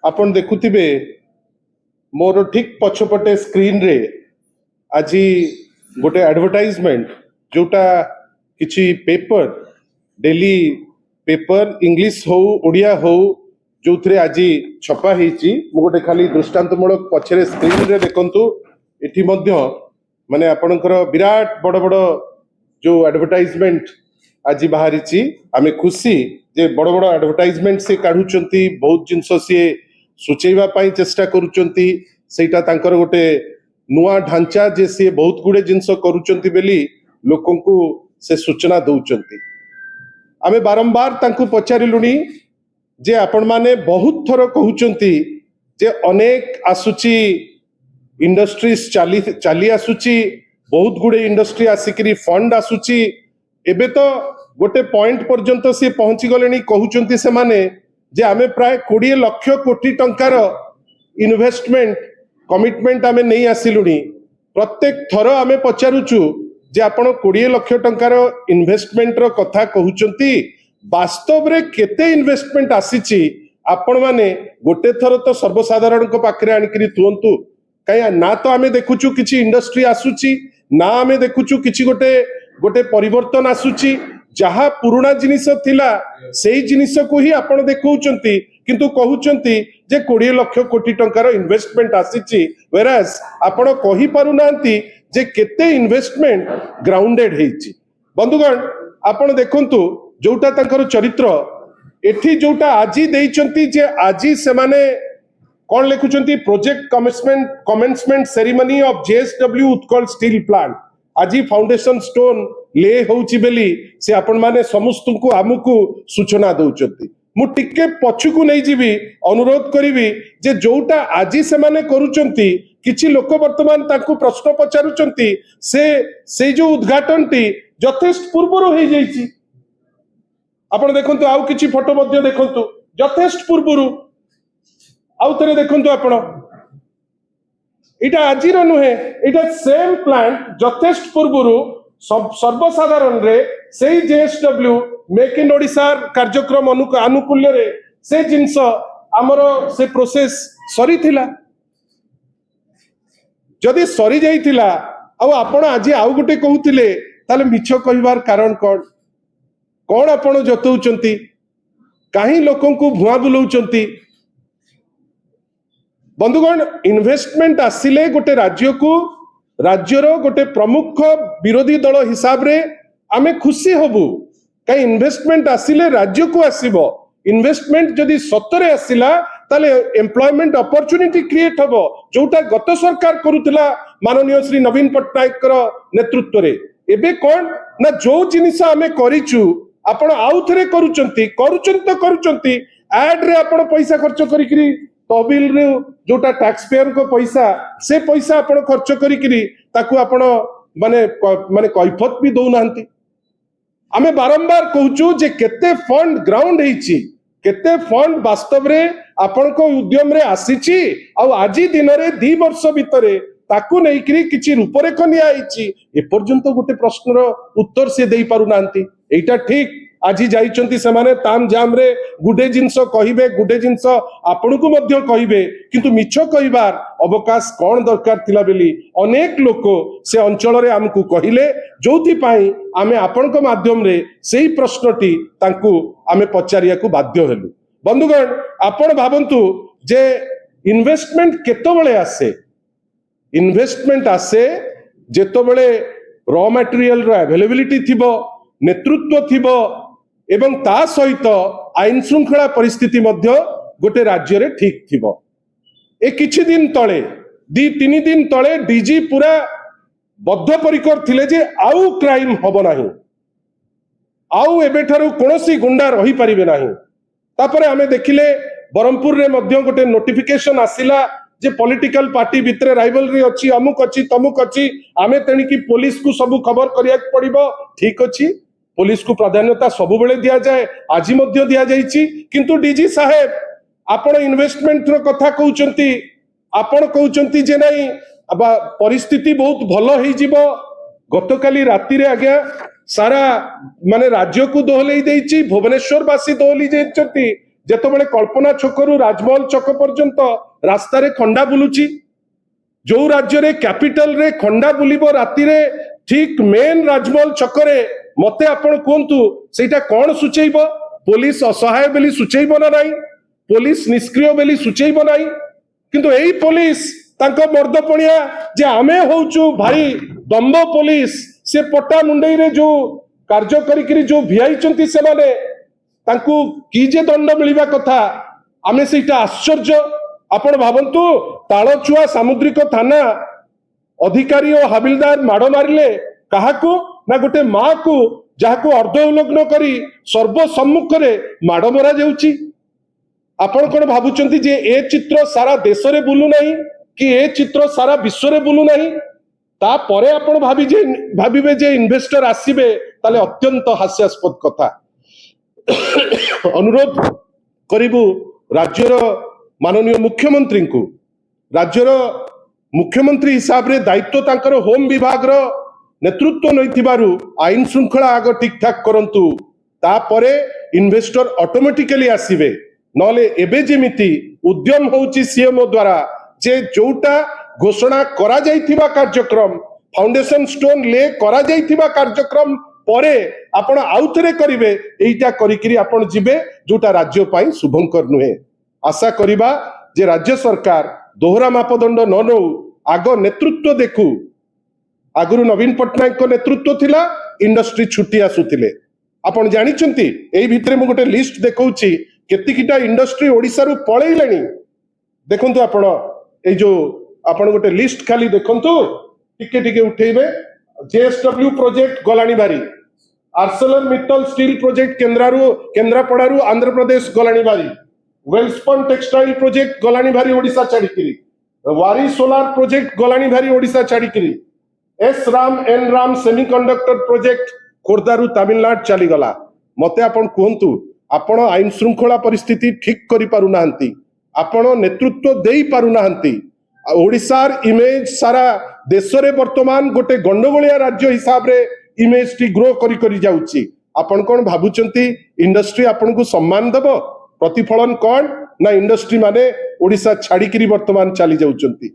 आपण देखुथिबे मोर ठीक पछपटे स्क्रीन रे आज गोटे एडवर्टाइजमेंट जोटा किछि पेपर डेली पेपर इंग्लिश हो ओडिया हो जो थे आज छपा होती गोटे खाली दृष्टांतमूलक पछरे स्क्रीन रे देखंतु एठी मध्य माने आपणकर विराट बड़ बड़ जो एडवर्टाइजमेंट आज बाहरी आमे खुशी जे बड़ बड़ एडवर्टाइजमेंट से काढुचंती बहुत जिनस सी सूचेवा पाई चेष्टा करूचंती सेटा तांकर गोटे नुआ ढांचा जे सी बहुत गुड़े जिनस करूचंती बेली लोकों को से सूचना दौचंती आमे बारंबार तांको पचारिलुनी जे आपण माने बहुत थर कहउचंती जे अनेक आसुची इंडस्ट्रीज चाली आसुची बहुत गुड़े इंडस्ट्री आसिकरी फंड आसुची एबे तो गोटे पॉइंट पर्यंत से पहुंची गलेनी कहउचंती से माने जे आमे प्राय 20 लाख कोटी टंकार इन्वेस्टमेंट कमिटमेंट आमे नहीं आसिलुनी प्रत्येक थर आमे पचारुचु जे आपण 20 लाख टंकार इन्वेस्टमेंट रो कथा कहउचंती वास्तव रे केते इन्वेस्टमेंट आसीची आपण माने गोटे थर तो सर्वसाधारण को पाखरे आनिकरी तुंतु कया ना तो आमे देखुचु किछि इंडस्ट्री आसुची ना आमे देखुचु किछि गोटे गोटे परिवर्तन आसुची जहा पुराना जिनिस थिला सेही जिनिस को ही आपण देखौचंती किंतु कहउचंती जे 20 लाख कोटी टंकार इन्वेस्टमेंट आसीची वेरास आपण कहि पारु नांती जे केते इन्वेस्टमेंट ग्राउंडेड हेची बंधुगण आपण देखंतु जोटा तांकर चरित्र एठी जोटा आजी देइचंती जे आजी से माने कौन लिखुचंती project commencement ceremony of JSW Utkal steel plant आज फाउंडेशन स्टोन ले होउची बेली से आपण माने समस्त को आमुकु सूचना दउचंती मु टिके पछुकु नै जीवी अनुरोध करिवि जे जोटा आजी से माने करूचंती किछि लोक वर्तमान ताकू प्रश्न पचारुचंती से जो उद्घाटनटी यथेष्ट पूर्वरो हे जाईची आपण देखंतु आउ किछि फोटो मध्ये देखंतु यथेष्ट पूर्वरो आउ थे देखंतु आपण इटा आजिर नुहे इटा सेम प्लांट यथेष्ट पूर्वरु सर्वसाधारण रे सेही जेएसडब्ल्यू मेक इन ओडिशा कार्यक्रम अनुकूल्य रे से जिंस आमर से प्रोसेस सरी थिला जदि सरी जाइथिला आउ आपण आज आउ गुटे कहउथिले ताले मिछ कहिबार कारण कोन आपण जतौचंती काहे लोकन को भुआ बुलौचंती बंधुगण इन्वेस्टमेंट आसिले गोटे राज्य को राज्यर गोटे प्रमुख विरोधी दल हिसाब रे आमे खुशी होबु कई इन्वेस्टमेंट आसिले राज्य को आसीबो इन्वेस्टमेंट जदि सतरे आसिला ताले एम्प्लॉयमेंट अपॉर्चुनिटी क्रिएट होबो जोटा गत सरकार करूतिला माननीय श्री नवीन पट्टनायक नेतृत्व रे एबे कोन ना जो जिनिस आमे करिचु आपण आउ थरे करूचंती एड रे आपण पैसा खर्च करिकरी तहबिल रे जोटा टैक्स पेयर को पैसा आपण खर्च करिकरी ताकू आपण माने कैफत भी दउ नांती आमे बारंबार कहूचु जे केते फंड ग्राउंड हेची केते फंड वास्तव रे आपण को उद्यम रे आसीची आ आजी दिन रे 2 वर्ष भितरे ताकू नेइकरी किछि रूपरेख निया हेची ए पर्यंत गोटे प्रश्नर उत्तर से देई पारु नांती एटा ठीक आज जाइचंती से माने ताम जाम रे गुडे जिंस कहिबे गुडे जिंस आपनको मध्य कहिबे किंतु मिछ कहिबार अवकाश कोन दरकार थिला बेली अनेक लोक से अंचल रे हमकु कहिले जोथि पाई आमे आपनको माध्यम रे सेही प्रश्नटी तांकु आमे पचारिया को बाध्य हेलु बंधुगण आपण भाबंतु जे इन्वेस्टमेंट केतबेले आसे इन्वेस्टमेंट आसे जेतबेले रॉ मटेरियल रो अवेलेबिलिटी थिबो नेतृत्व थिबो एवं ता सहित आईन श्रृंखला परिस्थिति मध्य गोटे राज्य रे ठीक थिबो ए किछि दिन तळे 2-3 दिन तळे डीजी पूरा बद्धपरिकर थिले जे आउ क्राइम होबो नाही आउ एबेठारु कोनोसी गुंडा रही परिबे नाही तापरे हमें देखिले बरमपुर रे मध्य गोटे नोटिफिकेशन आसिला जे पॉलिटिकल पार्टी भितरे राइवलरी अछि अमुक अछि तमुक अछि आमे तेणी की पुलिस को सब खबर करिया पड़िबो ठीक अछि पुलिस को प्राधान्यता सब बेले दिया जाए आज मध्य दिया जाइछि किंतु डीजी साहेब आपण इन्वेस्टमेंट रो कथा कहउचंती आपण कहउचंती जे नाही परिस्थिति बहुत भलो हेइ जिवो गतकाली राति रे आज्ञा सारा माने राज्य को दोहलेई देइछि भुवनेश्वर वासी दोहली जेचंती ଯେତେବେଳେ କଳ୍ପନା ଛକରୁ ରାଜମହଲ ଛକ ପର୍ଯ୍ୟନ୍ତ ରାସ୍ତାରେ ଖଣ୍ଡା ବୁଲୁଛି, ଯୋଉ ରାଜ୍ୟରେ କ୍ୟାପିଟାଲ ରେ ଖଣ୍ଡା ବୁଲିବ ରାତିରେ ଠିକ ମେନ୍ ରାଜମହଲ ଛକରେ, ମତେ ଆପଣ କୁହନ୍ତୁ ସେଇଟା କଣ ସୂଚେଇବ? ପୋଲିସ ଅସହାୟ ବୋଲି ସୂଚେଇବ ନା ନାହିଁ? ପୋଲିସ ନିଷ୍କ୍ରିୟ ବୋଲି ସୂଚେଇବ ନାହିଁ? କିନ୍ତୁ ଏଇ ପୋଲିସ ତାଙ୍କ ମର୍ଦ୍ଦପଣିଆ ଯେ ଆମେ ହଉଛୁ ଭାଇ ଦମ୍ବ ପୋଲିସ, ସେ ପଟା ମୁଣ୍ଡେଇରେ ଯୋଉ କାର୍ଯ୍ୟ କରିକିରି ଯୋଉ ଭିଆଇଛନ୍ତି ସେମାନେ, ତାଙ୍କୁ କି ଯେ ଦଣ୍ଡ ମିଳିବା କଥା, ଆମେ ସେଇଟା ଆଶ୍ଚର୍ଯ୍ୟ। ଆପଣ ଭାବନ୍ତୁ, ତାଳଚୁଆ ସାମୁଦ୍ରିକ ଥାନା ଅଧିକାରୀ ଓ ହାବିଲଦାର ମାଡ଼ ମାରିଲେ କାହାକୁ? ନା ଗୋଟେ ମା କୁ, ଯାହାକୁ ଅର୍ଦ୍ଧ ଉଲଗ୍ନ କରି ସର୍ବସମ୍ମୁଖରେ ମାଡ଼ ମରା ଯାଉଛି। ଆପଣ କଣ ଭାବୁଛନ୍ତି ଯେ ଏ ଚିତ୍ର ସାରା ଦେଶରେ ବୁଲୁ ନାହିଁ କି ଏ ଚିତ୍ର ସାରା ବିଶ୍ୱରେ ବୁଲୁ ନାହିଁ? ତାପରେ ଆପଣ ଭାବିବେ ଯେ ଇନଭେଷ୍ଟର ଆସିବେ, ତାହେଲେ ଅତ୍ୟନ୍ତ ହାସ୍ୟାସ୍ପଦ କଥା। ଅନୁରୋଧ କରିବୁ ରାଜ୍ୟର ମାନନୀୟ ମୁଖ୍ୟମନ୍ତ୍ରୀଙ୍କୁ, ରାଜ୍ୟର ମୁଖ୍ୟମନ୍ତ୍ରୀ ହିସାବରେ ଦାୟିତ୍ୱ ତାଙ୍କର ହୋମ ବିଭାଗର ନେତୃତ୍ୱ ନେଇଥିବାରୁ ଆଇନ ଶୃଙ୍ଖଳା ଆଗ ଠିକ ଠାକ କରନ୍ତୁ, ତାପରେ ଇନଭେଷ୍ଟର ଅଟୋମେଟିକାଲି ଆସିବେ। ନହେଲେ ଏବେ ଯେମିତି ଉଦ୍ୟମ ହଉଛି ସିଏମଓ ଦ୍ୱାରା ଯେ ଯୋଉଟା ଘୋଷଣା କରାଯାଇଥିବା କାର୍ଯ୍ୟକ୍ରମ, फाउंडेशन स्टोन ले करा जाइथिबा कार्यक्रम परे आपण आउथरे करिवे, एइटा करिकिरी आपण जिबे जोटा राज्य पाई शुभंकर नुहे। आशा करिबा जे राज्य सरकार दोहरा मापदंड न नौ, आग नेतृत्व देखु। आगुरु नवीन पट्टनायक को नेतृत्व थिला, इंडस्ट्री छुट्टी आसुथिले। आपण जानिचंती एई भितरे मु गोटे लिस्ट देखौची केतिकिटा इंडस्ट्री ओडिसा रु पळैलेनी। देखंतु आपण एई जो आपण गोटे लिस्ट खाली देखंतु, टिके टिके उठेइबे। जेएसडब्ल्यू प्रोजेक्ट गलानी बारी, आर्सेलर मित्तल स्टील प्रोजेक्ट केंद्रापड़ारू आंध्र प्रदेश गलानी बारी, वेल्सपन टेक्सटाइल प्रोजेक्ट गलानी भारी ओडिशा छाड़िकिरी, वारी सोलार प्रोजेक्ट गलानी भारी ओडिशा छाड़िकिरी, S Ram N Ram semiconductor project खोर्धारू तमिलनाडु चली गला। मते आपण कहंतु, आपण आईन श्रृंखला परिस्थिति ठीक करि पारु नाहंती, आपण नेतृत्व देई पारु नाहंती। ओडिशार इमेज सारा देश रे वर्तमान गोटे गंडगोलिया राज्य हिसाब रे इमेज टी ग्रो करी करी जाउची। आपण कोन भाबुचंती इंडस्ट्री आपण को सम्मान देबो? प्रतिफलन कौन ना इंडस्ट्री माने ओडिशा छाड़िकिरी वर्तमान चली जाउचंती।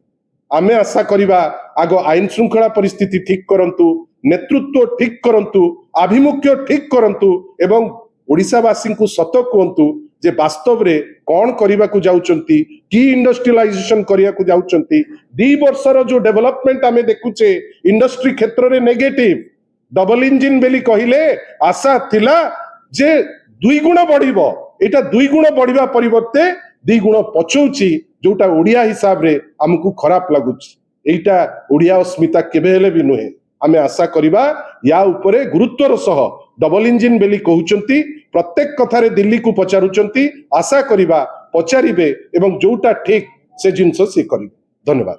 आमे आशा करिबा आगो आईन श्रृंखला परिस्थिति ठीक करंतु, नेतृत्व ठीक करंतु, आभिमुख्य ठीक करंतु एवं ओडिशावासी को सत कहंतु जे वास्तव रे कौन करिबा को जाउचंती, की इंडस्ट्रियलाइजेशन करिया को जाउचंती। 2 वर्षर जो डेवलपमेंट आमे देखुचे इंडस्ट्री क्षेत्र रे नेगेटिव, डबल इंजिन बेली कहिले आशा थिला जे 2 गुण बढ़िबो, एटा 2 गुण बढ़िबा परिवर्ते 2 गुण पछौची, जोटा ओडिया हिसाब रे हमकु खराब लागुची। एटा ओडिया अस्मिता केबे हेले भी नुहे। आमे आशा करिबा या उपरे गुरुत्वर सह डबल इंजिन बेली कहउचंती, प्रत्येक कथारे दिल्ली को पचारुचंती, आशा करिबा पचारिबे एवं जोटा ठीक से जिनस से करिबे। धन्यवाद।